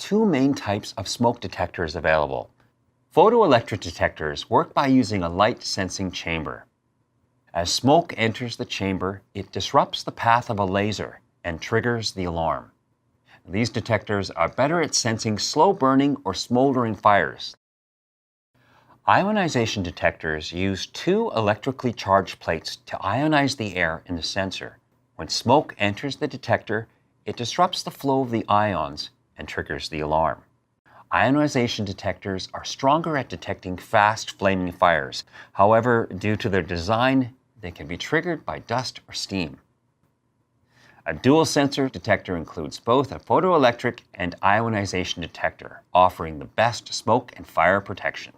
two main types of smoke detectors available. Photoelectric detectors work by using a light-sensing chamber. As smoke enters the chamber, it disrupts the path of a laser and triggers the alarm. These detectors are better at sensing slow-burning or smoldering fires. Ionization detectors use two electrically charged plates to ionize the air in the sensor. When smoke enters the detector, it disrupts the flow of the ions and triggers the alarm. Ionization detectors are stronger at detecting fast flaming fires. However, due to their design, they can be triggered by dust or steam. A dual sensor detector includes both a photoelectric and ionization detector, offering the best smoke and fire protection.